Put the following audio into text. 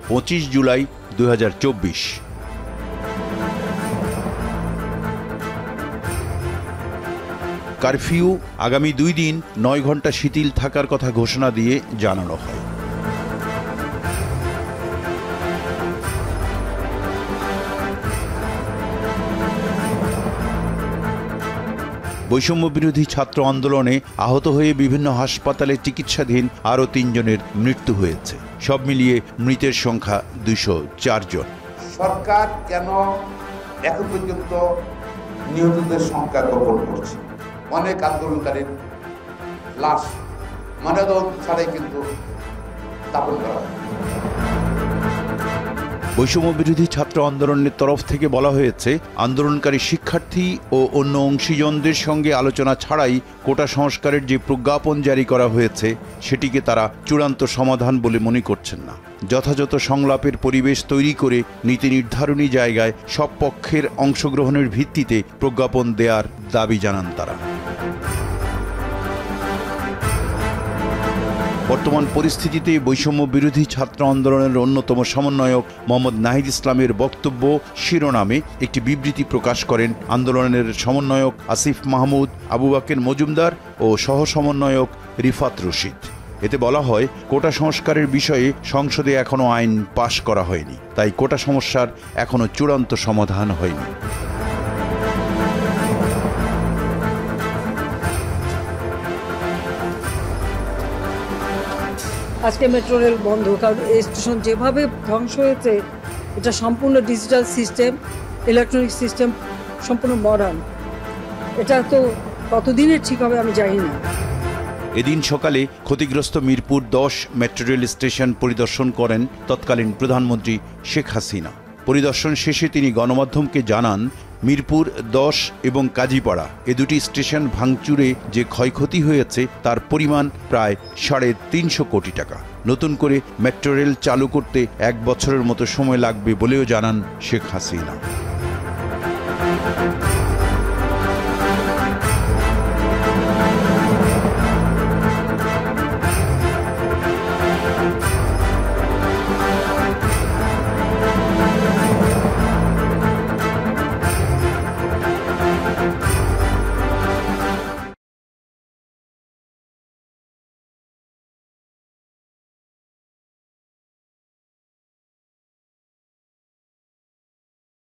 25 July 2024। Curfew আগামী 2 দিন 9 ঘন্টা শিথিল থাকার কথা ঘোষণা দিয়ে জানানো হয়। বৈষম্য বিরোধী ছাত্র আন্দোলনে আহত হয়ে বিভিন্ন হাসপাতালে চিকিৎসাধীন আরও 3 জনের মৃত্যু হয়েছে। সব মিলিয়ে মৃতের সংখ্যা 204 জন। সরকার কেন এখন পর্যন্ত নিহতদের সংখ্যা গোপন করছে? অনেক আন্দোলনকারীর লাশ ময়নাতদন্ত ছাড়াই কিন্তু দাফন করা হয়। বৈষম্য বিরোধী ছাত্র আন্দোলনের তরফ থেকে বলা হয়েছে, আন্দোলনকারী শিক্ষার্থী ও অন্য অংশীজনদের সঙ্গে আলোচনা ছাড়াই কোটা সংস্কারের যে প্রজ্ঞাপন জারি করা হয়েছে সেটিকে তারা চূড়ান্ত সমাধান বলে মনে করছেন না। যথাযথ সংলাপের পরিবেশ তৈরি করে নীতি নির্ধারণী জায়গায় সব পক্ষের অংশগ্রহণের ভিত্তিতে প্রজ্ঞাপন দেওয়ার দাবি জানান তারা। বর্তমান পরিস্থিতিতে বৈষম্য বিরোধী ছাত্র আন্দোলনের অন্যতম সমন্বয়ক মোহাম্মদ নাহিদ ইসলামের বক্তব্য শিরোনামে একটি বিবৃতি প্রকাশ করেন আন্দোলনের সমন্বয়ক আসিফ মাহমুদ, আবু বাকের মজুমদার ও সহ সমন্বয়ক রিফাত রশিদ। এতে বলা হয়, কোটা সংস্কারের বিষয়ে সংসদে এখনও আইন পাশ করা হয়নি, তাই কোটা সমস্যার এখনও চূড়ান্ত সমাধান হয়নি। আজকে মেট্রো রেল বন্ধ, কারণ এই স্টেশন যেভাবে ধ্বংস হয়েছে এটা সম্পূর্ণ ডিজিটাল সিস্টেম, ইলেকট্রনিক সিস্টেম, সম্পূর্ণ মডার্ন। এটা তো কতদিনের ঠিক হবে আমি জানি না। এদিন সকালে ক্ষতিগ্রস্ত মিরপুর 10 মেট্রো রেল স্টেশন পরিদর্শন করেন তৎকালীন প্রধানমন্ত্রী শেখ হাসিনা। পরিদর্শন শেষে তিনি গণমাধ্যমকে জানান, মিরপুর 10 এবং কাজীপাড়া এ দুটি স্টেশন ভাঙচুরে যে ক্ষয়ক্ষতি হয়েছে তার পরিমাণ প্রায় 350 কোটি টাকা। নতুন করে মেট্রো রেল চালু করতে 1 বছরের মতো সময় লাগবে বলেও জানান শেখ হাসিনা।